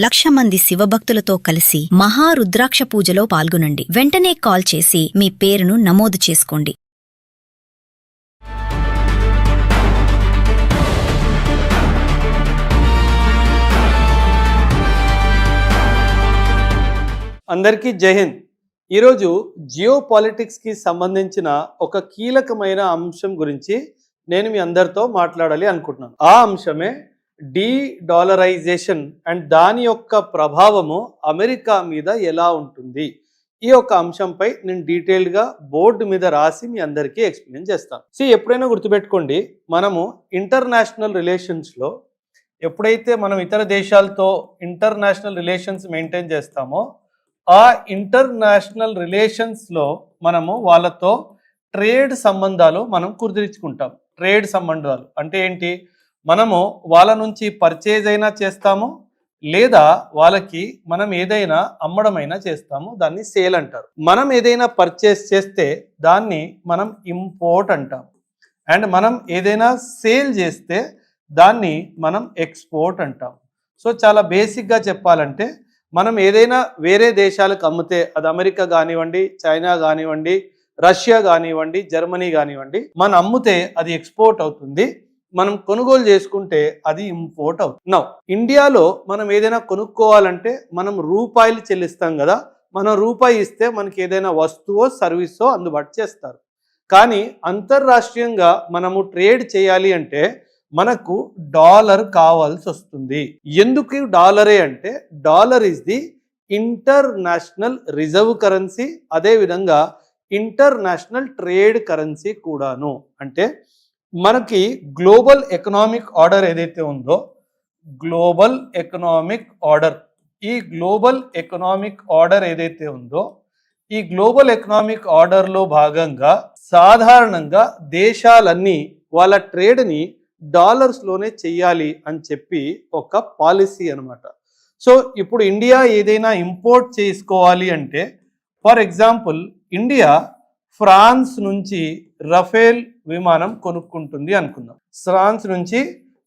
1,00,000 మంది శివభక్తులతో కలిసి మహారుద్రాక్ష పూజలో పాల్గొనండి. వెంటనే కాల్ చేసి మీ పేరును నమోదు చేసుకోండి. అందరికీ జై హింద్. ఈరోజు జియో పాలిటిక్స్కి సంబంధించిన ఒక కీలకమైన అంశం గురించి నేను మీ అందరితో మాట్లాడాలి అనుకుంటున్నాను. ఆ అంశమే డీడాలరైజేషన్ అండ్ దాని యొక్క ప్రభావము అమెరికా మీద ఎలా ఉంటుంది. ఈ యొక్క అంశంపై నేను డీటెయిల్డ్గా బోర్డు మీద రాసి మీ అందరికీ ఎక్స్ప్లెయిన్ చేస్తాను. ఎప్పుడైనా గుర్తుపెట్టుకోండి, మనము ఇంటర్నేషనల్ రిలేషన్స్లో ఎప్పుడైతే మనం ఇతర దేశాలతో ఇంటర్నేషనల్ రిలేషన్స్ మెయింటైన్ చేస్తామో ఆ ఇంటర్నేషనల్ రిలేషన్స్లో మనము వాళ్ళతో ట్రేడ్ సంబంధాలు మనం కుదిరించుకుంటాం. ట్రేడ్ సంబంధాలు అంటే ఏంటి? మనము వాళ్ళ నుంచి పర్చేజ్ అయినా చేస్తాము, లేదా వాళ్ళకి మనం ఏదైనా అమ్మడమైనా చేస్తాము. దాన్ని సేల్ అంటారు. మనం ఏదైనా పర్చేస్ చేస్తే దాన్ని మనం ఇంపోర్ట్ అంటాం. అండ్ మనం ఏదైనా సేల్ చేస్తే దాన్ని మనం ఎక్స్పోర్ట్ అంటాం. చాలా బేసిక్గా చెప్పాలంటే మనం ఏదైనా వేరే దేశాలకు అమ్మితే, అది అమెరికా కానివ్వండి, చైనా కానివ్వండి, రష్యా కానివ్వండి, జర్మనీ కానివ్వండి, మనం అమ్మితే అది ఎక్స్పోర్ట్ అవుతుంది. మనం కొనుగోలు చేసుకుంటే అది ఇంపోర్ట్ అవుతుంది. ఇండియాలో మనం ఏదైనా కొనుక్కోవాలంటే మనం రూపాయలు చెల్లిస్తాం కదా. మనం రూపాయి ఇస్తే మనకి ఏదైనా వస్తువో సర్వీసో అందుబాటు చేస్తారు. కానీ అంతర్రాష్ట్రీయంగా మనము ట్రేడ్ చేయాలి అంటే మనకు డాలర్ కావాల్సి వస్తుంది. ఎందుకు డాలరే అంటే dollar is the international reserve currency, అదేవిధంగా ఇంటర్నేషనల్ ట్రేడ్ కరెన్సీ కూడాను. అంటే మనకి గ్లోబల్ ఎకనామిక్ ఆర్డర్ ఏదైతే ఉందో, గ్లోబల్ ఎకనామిక్ ఆర్డర్, ఈ గ్లోబల్ ఎకనామిక్ ఆర్డర్ ఏదైతే ఉందో ఈ గ్లోబల్ ఎకనామిక్ ఆర్డర్లో భాగంగా సాధారణంగా దేశాలన్నీ వాళ్ళ ట్రేడ్ని డాలర్స్లోనే చెయ్యాలి అని చెప్పి ఒక పాలసీ అనమాట. ఇప్పుడు ఇండియా ఏదైనా ఇంపోర్ట్ చేసుకోవాలి అంటే, ఫర్ ఎగ్జాంపుల్ ఇండియా ఫ్రాన్స్ నుంచి రఫేల్ విమానం కొనుక్కుంటుంది అనుకుందాం. ఫ్రాన్స్ నుంచి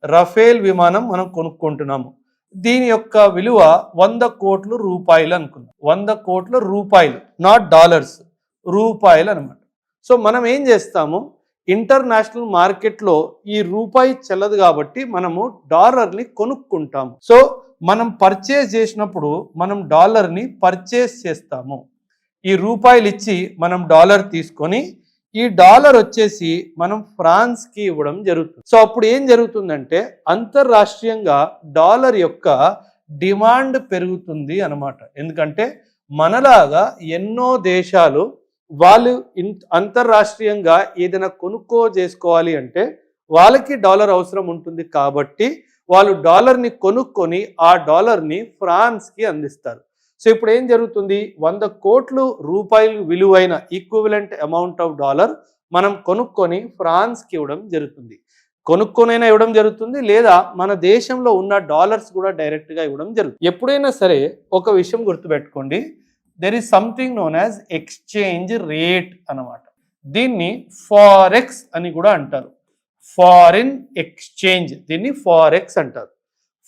రఫేల్ విమానం మనం కొనుక్కుంటున్నాము. దీని యొక్క విలువ 100 కోట్ల రూపాయలు అనుకుందాం. 100 కోట్ల రూపాయలు, నాట్ డాలర్స్, రూపాయలు అనమాట. మనం ఏం చేస్తాము, ఇంటర్నేషనల్ మార్కెట్లో ఈ రూపాయి చెల్లదు కాబట్టి మనము డాలర్ని కొనుక్కుంటాము. మనం పర్చేస్ చేసినప్పుడు మనం డాలర్ని పర్చేస్ చేస్తాము. ఈ రూపాయలు ఇచ్చి మనం డాలర్ తీసుకొని ఈ డాలర్ వచ్చేసి మనం ఫ్రాన్స్కి ఇవ్వడం జరుగుతుంది. అప్పుడు ఏం జరుగుతుందంటే అంతర్రాష్ట్రీయంగా డాలర్ యొక్క డిమాండ్ పెరుగుతుంది అన్నమాట. ఎందుకంటే మనలాగా ఎన్నో దేశాలు వాళ్ళు అంతర్రాష్ట్రీయంగా ఏదైనా చేసుకోవాలి అంటే వాళ్ళకి డాలర్ అవసరం ఉంటుంది. కాబట్టి వాళ్ళు డాలర్ని కొనుక్కొని ఆ డాలర్ని ఫ్రాన్స్కి అందిస్తారు. ఇప్పుడు ఏం జరుగుతుంది, 100 కోట్ల రూపాయలు విలువైన ఈక్వివలెంట్ అమౌంట్ ఆఫ్ డాలర్ మనం కొనుక్కొని ఫ్రాన్స్కి ఇవ్వడం జరుగుతుంది. కొనుక్కొనైనా ఇవ్వడం జరుగుతుంది, లేదా మన దేశంలో ఉన్న డాలర్స్ కూడా డైరెక్ట్గా ఇవ్వడం జరుగుతుంది. ఎప్పుడైనా సరే ఒక విషయం గుర్తుపెట్టుకోండి, there is something known as exchange rate అన్నమాట. దీన్ని ఫారెక్స్ అని కూడా అంటారు. ఫారిన్ ఎక్స్చేంజ్, దీన్ని ఫారెక్స్ అంటారు.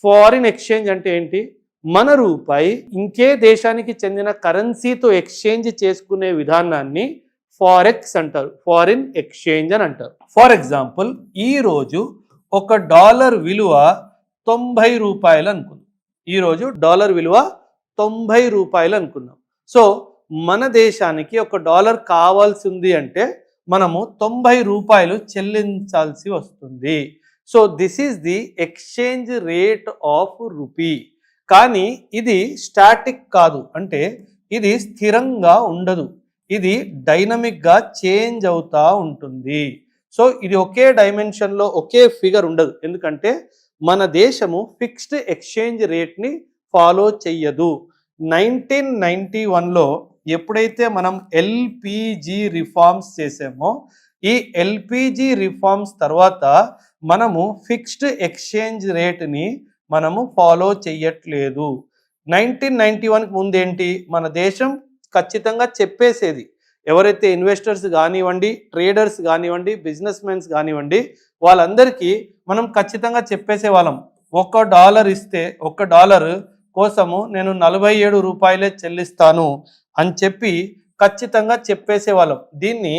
ఫారిన్ ఎక్స్చేంజ్ అంటే ఏంటి? మన రూపాయి ఇంకే దేశానికి చెందిన కరెన్సీతో ఎక్స్చేంజ్ చేసుకునే విధానాన్ని ఫారెక్స్ అంటారు, ఫారిన్ ఎక్స్చేంజ్ అని అంటారు. ఫర్ ఎగ్జాంపుల్ ఈరోజు ఒక డాలర్ విలువ 90 రూపాయలు అనుకుందాం. ఈరోజు డాలర్ విలువ 90 రూపాయలు అనుకుందాం. మన దేశానికి ఒక డాలర్ కావాల్సి ఉంది అంటే మనము 90 రూపాయలు చెల్లించాల్సి వస్తుంది. This is the exchange rate of rupee. కానీ ఇది స్టాటిక్ కాదు, అంటే ఇది స్థిరంగా ఉండదు, ఇది డైనమిక్గా చేంజ్ అవుతూ ఉంటుంది. ఇది ఒకే డైమెన్షన్లో ఒకే ఫిగర్ ఉండదు. ఎందుకంటే మన దేశము ఫిక్స్డ్ ఎక్స్చేంజ్ రేట్ని ఫాలో చెయ్యదు. 1991లో ఎప్పుడైతే మనం ఎల్పిజి రిఫార్మ్స్ చేసామో, ఈ ఎల్పిజి రిఫార్మ్స్ తర్వాత మనము ఫిక్స్డ్ ఎక్స్చేంజ్ రేట్ని మనము ఫాలో చెయ్యట్లేదు. 1991కి ముందేంటి, మన దేశం ఖచ్చితంగా చెప్పేసేది, ఎవరైతే ఇన్వెస్టర్స్ కానివ్వండి, ట్రేడర్స్ కానివ్వండి, బిజినెస్ మెన్స్ కానివ్వండి, వాళ్ళందరికీ మనం ఖచ్చితంగా చెప్పేసే వాళ్ళం, $1 ఇస్తే $1 కోసము నేను 47 రూపాయలే చెల్లిస్తాను అని చెప్పి ఖచ్చితంగా చెప్పేసేవాళ్ళం. దీన్ని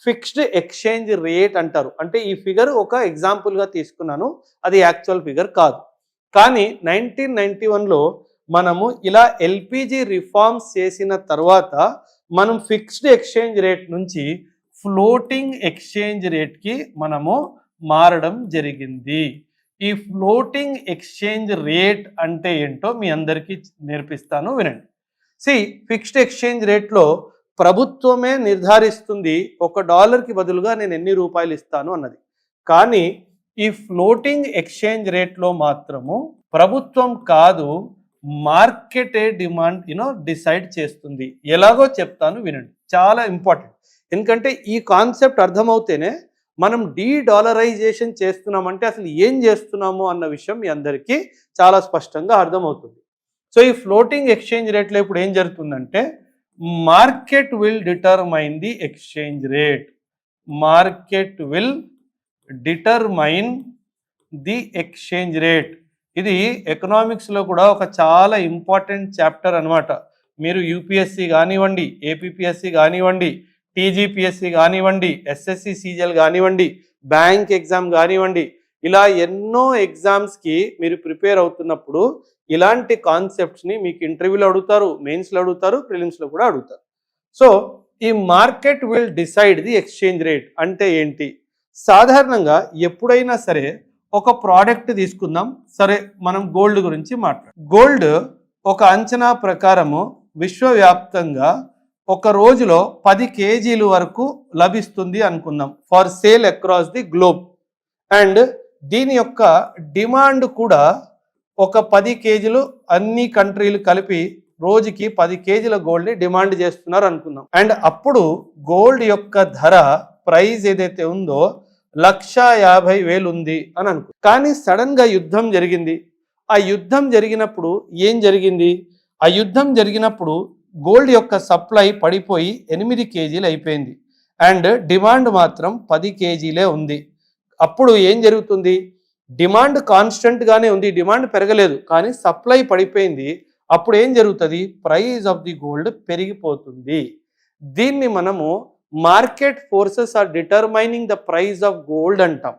ఫిక్స్డ్ ఎక్స్చేంజ్ రేట్ అంటారు. అంటే ఈ ఫిగర్ ఒక ఎగ్జాంపుల్గా తీసుకున్నాను, అది యాక్చువల్ ఫిగర్ కాదు. కానీ 1991లో మనము ఇలా ఎల్పిజి రిఫార్మ్స్ చేసిన తర్వాత మనం ఫిక్స్డ్ ఎక్స్చేంజ్ రేట్ నుంచి ఫ్లోటింగ్ ఎక్స్చేంజ్ రేట్కి మనము మారడం జరిగింది. ఈ ఫ్లోటింగ్ ఎక్స్చేంజ్ రేట్ అంటే ఏంటో మీ అందరికీ నేర్పిస్తాను, వినండి. ఫిక్స్డ్ ఎక్స్చేంజ్ రేట్లో ప్రభుత్వమే నిర్ధారిస్తుంది $1కి బదులుగా నేను ఎన్ని రూపాయలు ఇస్తాను అన్నది. కానీ ఈ ఫ్లోటింగ్ ఎక్స్చేంజ్ రేట్లో మాత్రము ప్రభుత్వం కాదు, మార్కెటే డిమాండ్ డిసైడ్ చేస్తుంది. ఎలాగో చెప్తాను, వినండి. చాలా ఇంపార్టెంట్. ఎందుకంటే ఈ కాన్సెప్ట్ అర్థమవుతేనే మనం డీడాలరైజేషన్ చేస్తున్నామంటే అసలు ఏం చేస్తున్నాము అన్న విషయం మీ అందరికీ చాలా స్పష్టంగా అర్థమవుతుంది. సో ఈ ఫ్లోటింగ్ ఎక్స్చేంజ్ రేట్లో ఇప్పుడు ఏం జరుగుతుందంటే market will determine the exchange rate. Market will determine the exchange rate. ఇది ఎకనామిక్స్లో కూడా ఒక చాలా ఇంపార్టెంట్ చాప్టర్ అనమాట. మీరు యూపీఎస్సి కానివ్వండి, ఏపీపీఎస్సి కానివ్వండి, టీజీపీఎస్సి కానివ్వండి, ఎస్ఎస్సి సీజీఎల్ కానివ్వండి, బ్యాంక్ ఎగ్జామ్ కానివ్వండి, ఇలా ఎన్నో ఎగ్జామ్స్కి మీరు ప్రిపేర్ అవుతున్నప్పుడు ఇలాంటి కాన్సెప్ట్స్ని మీకు ఇంటర్వ్యూలో అడుగుతారు, మెయిన్స్లో అడుగుతారు, ప్రిలిమ్స్లో కూడా అడుగుతారు. సో ఈ market will decide the exchange rate అంటే ఏంటి? సాధారణంగా ఎప్పుడైనా సరే ఒక ప్రోడక్ట్ తీసుకుందాం. సరే, మనం గోల్డ్ గురించి మాట్లాడు. గోల్డ్ ఒక అంచనా ప్రకారము విశ్వవ్యాప్తంగా ఒక రోజులో 10 కేజీలు వరకు లభిస్తుంది అనుకుందాం, for sale across the globe. And దీని యొక్క డిమాండ్ కూడా ఒక 10 కేజీలు అన్ని కంట్రీలు కలిపి రోజుకి 10 కేజీల గోల్డ్ని డిమాండ్ చేస్తున్నారు అనుకుందాం. అండ్ అప్పుడు గోల్డ్ యొక్క ధర, ప్రైస్ ఏదైతే ఉందో 1,50,000 ఉంది అని అనుకో. కానీ సడన్గా యుద్ధం జరిగింది. ఆ యుద్ధం జరిగినప్పుడు ఏం జరిగింది? ఆ యుద్ధం జరిగినప్పుడు గోల్డ్ యొక్క సప్లై పడిపోయి 8 కేజీలు అయిపోయింది. అండ్ డిమాండ్ మాత్రం 10 కేజీలే ఉంది. అప్పుడు ఏం జరుగుతుంది? డిమాండ్ కాన్స్టెంట్గానే ఉంది, డిమాండ్ పెరగలేదు, కానీ సప్లై పడిపోయింది. అప్పుడు ఏం జరుగుతుంది? ప్రైస్ ఆఫ్ ది గోల్డ్ పెరిగిపోతుంది. దీన్ని మనము market forces are determining the price of gold అంటాం.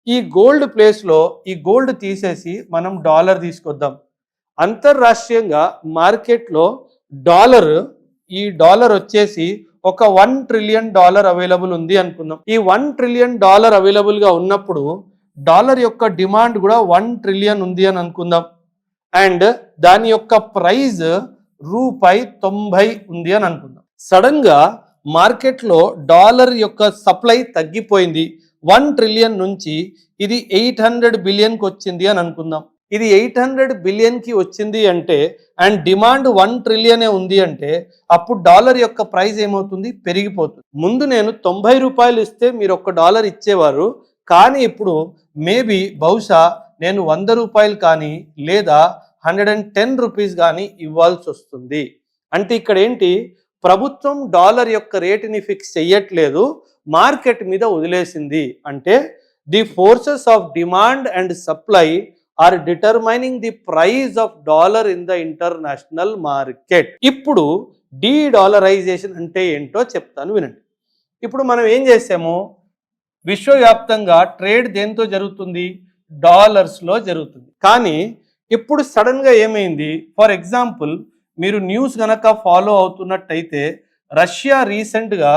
ఈ గోల్డ్ ప్లేస్లో ఈ గోల్డ్ తీసేసి మనం డాలర్ తీసుకొద్దాం. అంతర్రాష్ట్రీయంగా మార్కెట్లో ఈ డాలర్ వచ్చేసి ఒక $1 ట్రిలియన్ అవైలబుల్ ఉంది అనుకుందాం. ఈ $1 ట్రిలియన్ అవైలబుల్గా ఉన్నప్పుడు డాలర్ యొక్క డిమాండ్ కూడా 1 ట్రిలియన్ ఉంది అని అనుకుందాం. అండ్ దాని యొక్క ప్రైజ్ ₹90 ఉంది అని అనుకుందాం. సడన్గా మార్కెట్లో డాలర్ యొక్క సప్లై తగ్గిపోయింది. 1 ట్రిలియన్ నుంచి ఇది 800 బిలియన్కి వచ్చింది అని అనుకుందాం. ఇది 800 బిలియన్కి వచ్చింది అంటే అండ్ డిమాండ్ 1 ట్రిలియనే ఉంది అంటే అప్పుడు డాలర్ యొక్క ప్రైస్ ఏమవుతుంది? పెరిగిపోతుంది. ముందు నేను 90 రూపాయలు ఇస్తే మీరు $1 ఇచ్చేవారు, కానీ ఇప్పుడు బహుశా నేను 100 రూపాయలు కానీ లేదా 110 రూపీస్ కానీ ఇవ్వాల్సి వస్తుంది. అంటే ఇక్కడ ఏంటి? ప్రభుత్వం డాలర్ యొక్క రేటుని ఫిక్స్ చేయట్లేదు, మార్కెట్ మీద వదిలేసింది. అంటే the forces of demand and supply are determining the price of dollar in the international market. ఇప్పుడు డీడాలరైజేషన్ అంటే ఏంటో చెప్తాను, వినండి. ఇప్పుడు మనం ఏం చేసాము? విశ్వవ్యాప్తంగా ట్రేడ్ దేంతో జరుగుతుంది? డాలర్స్లో జరుగుతుంది. కానీ ఇప్పుడు సడన్గా ఏమైంది? ఫర్ ఎగ్జాంపుల్, మీరు న్యూస్ గనక ఫాలో అవుతున్నట్టయితే రష్యా రీసెంట్గా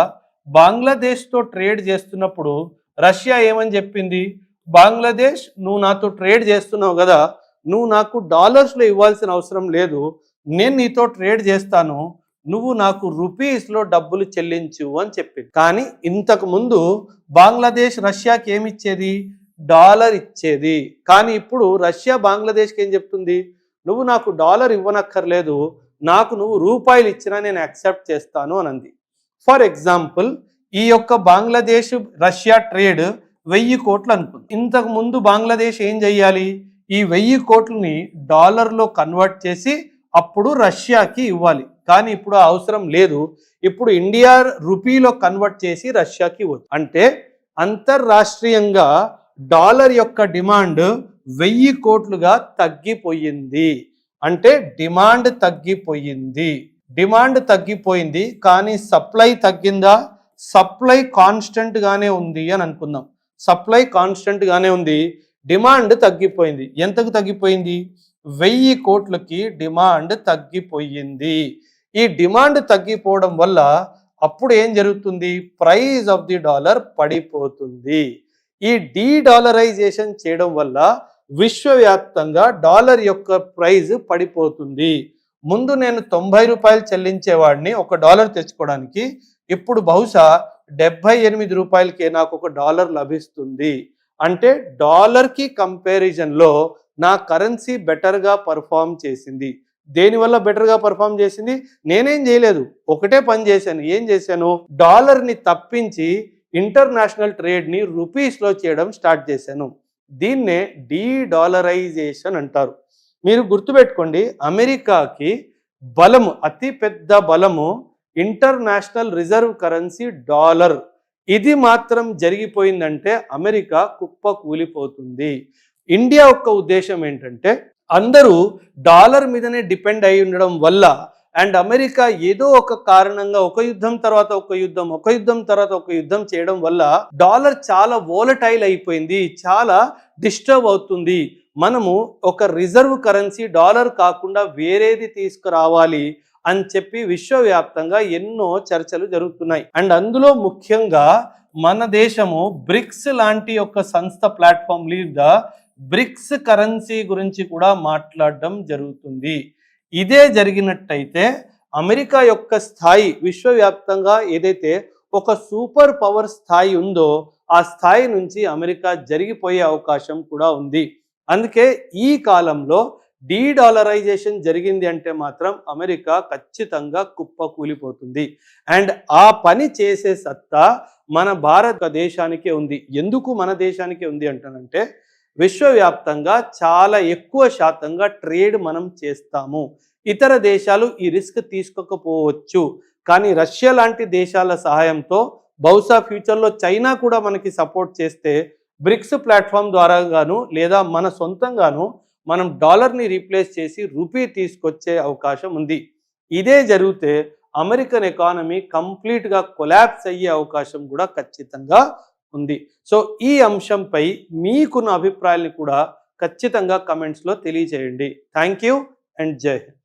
బంగ్లాదేశ్తో ట్రేడ్ చేస్తున్నప్పుడు రష్యా ఏమని చెప్పింది? బంగ్లాదేశ్, నువ్వు నాతో ట్రేడ్ చేస్తున్నావు కదా, నువ్వు నాకు డాలర్స్లో ఇవ్వాల్సిన అవసరం లేదు, నేను నీతో ట్రేడ్ చేస్తాను, నువ్వు నాకు రూపీస్లో డబ్బులు చెల్లించు అని చెప్పింది. కానీ ఇంతకు ముందు బంగ్లాదేశ్ రష్యాకి ఏమి ఇచ్చేది? డాలర్ ఇచ్చేది. కానీ ఇప్పుడు రష్యా బంగ్లాదేశ్కి ఏం చెప్తుంది? నువ్వు నాకు డాలర్ ఇవ్వనక్కర్లేదు, నాకు నువ్వు రూపాయలు ఇచ్చినా నేను యాక్సెప్ట్ చేస్తాను అని అంది. ఫర్ ఎగ్జాంపుల్, ఈ యొక్క బంగ్లాదేశ్ రష్యా ట్రేడ్ 1000 కోట్లు అనుకుంది. ఇంతకు ముందు బంగ్లాదేశ్ ఏం చెయ్యాలి? ఈ 1000 కోట్లని డాలర్లో కన్వర్ట్ చేసి అప్పుడు రష్యాకి ఇవ్వాలి. కానీ ఇప్పుడు ఆ అవసరం లేదు, ఇప్పుడు ఇండియా రూపీలో కన్వర్ట్ చేసి రష్యాకి ఇవ్వచ్చు. అంటే అంతర్రాష్ట్రీయంగా డాలర్ యొక్క డిమాండ్ 1000 కోట్లుగా తగ్గిపోయింది. అంటే డిమాండ్ తగ్గిపోయింది. డిమాండ్ తగ్గిపోయింది కానీ సప్లై తగ్గిందా? సప్లై కాన్స్టెంట్ గానే ఉంది అని అనుకుందాం. సప్లై కాన్స్టెంట్ గానే ఉంది, డిమాండ్ తగ్గిపోయింది. ఎంతకు తగ్గిపోయింది? 1000 కోట్లకి డిమాండ్ తగ్గిపోయింది. ఈ డిమాండ్ తగ్గిపోవడం వల్ల అప్పుడు ఏం జరుగుతుంది? ప్రైస్ ఆఫ్ ది డాలర్ పడిపోతుంది. ఈ డీడాలరైజేషన్ చేయడం వల్ల విశ్వవ్యాప్తంగా డాలర్ యొక్క ప్రైస్ పడిపోతుంది. ముందు నేను 90 రూపాయలు చెల్లించేవాడిని ఒక డాలర్ తెచ్చుకోవడానికి, ఇప్పుడు బహుశా 78 రూపాయలకే నాకు ఒక డాలర్ లభిస్తుంది. అంటే డాలర్కి కంపారిజన్లో నా కరెన్సీ బెటర్గా పర్ఫామ్ చేసింది. దేనివల్ల బెటర్గా పర్ఫామ్ చేసింది? నేనేం చేయలేదు, ఒకటే పని చేశాను. ఏం చేశాను? డాలర్ని తప్పించి ఇంటర్నేషనల్ ట్రేడ్ని రూపీస్లో చేయడం స్టార్ట్ చేశాను. దీన్నే డీడాలరైజేషన్ అంటారు. మీరు గుర్తుపెట్టుకోండి, అమెరికాకి బలము, అతి పెద్ద బలము ఇంటర్నేషనల్ రిజర్వ్ కరెన్సీ డాలర్. ఇది మాత్రం జరిగిపోయిందంటే అమెరికా కుప్ప కూలిపోతుంది. ఇండియా యొక్క ఉద్దేశం ఏంటంటే అందరూ డాలర్ మీదనే డిపెండ్ అయి ఉండడం వల్ల అండ్ అమెరికా ఏదో ఒక కారణంగా ఒక యుద్ధం తర్వాత ఒక యుద్ధం, ఒక యుద్ధం తర్వాత ఒక యుద్ధం చేయడం వల్ల డాలర్ చాలా వోలటైల్ అయిపోయింది, చాలా డిస్టర్బ్ అవుతుంది. మనము ఒక రిజర్వ్ కరెన్సీ డాలర్ కాకుండా వేరేది తీసుకురావాలి అని చెప్పి విశ్వవ్యాప్తంగా ఎన్నో చర్చలు జరుగుతున్నాయి. అండ్ అందులో ముఖ్యంగా మన దేశము బ్రిక్స్ లాంటి ఒక సంస్థ ప్లాట్ఫామ్ మీద బ్రిక్స్ కరెన్సీ గురించి కూడా మాట్లాడడం జరుగుతుంది. ఇదే జరిగినట్టయితే అమెరికా యొక్క స్థాయి విశ్వవ్యాప్తంగా ఏదైతే ఒక సూపర్ పవర్ స్థాయి ఉందో ఆ స్థాయి నుంచి అమెరికా జరిగిపోయే అవకాశం కూడా ఉంది. అందుకే ఈ కాలంలో డీడాలరైజేషన్ జరిగింది అంటే మాత్రం అమెరికా ఖచ్చితంగా కుప్ప కూలిపోతుంది. అండ్ ఆ పని చేసే సత్తా మన భారతదేశానికే ఉంది. ఎందుకు మన దేశానికే ఉంది అంటానంటే విశ్వవ్యాప్తంగా చాలా ఎక్కువ శాతంగా ట్రేడ్ మనం చేస్తాము. ఇతర దేశాలు ఈ రిస్క్ తీసుకోకపోవచ్చు, కానీ రష్యా లాంటి దేశాల సహాయంతో బహుశా ఫ్యూచర్లో చైనా కూడా మనకి సపోర్ట్ చేస్తే బ్రిక్స్ ప్లాట్ఫామ్ ద్వారా గాను లేదా మన సొంతంగాను మనం డాలర్ని రీప్లేస్ చేసి రూపీ తీసుకొచ్చే అవకాశం ఉంది. ఇదే జరిగితే అమెరికన్ ఎకానమీ కంప్లీట్గా కొలాప్స్ అయ్యే అవకాశం కూడా ఖచ్చితంగా ఉంది. సో ఈ అంశంపై మీకున్న అభిప్రాయాన్ని కూడా ఖచ్చితంగా కమెంట్స్లో తెలియజేయండి. థ్యాంక్ యూ అండ్ జై హింద్.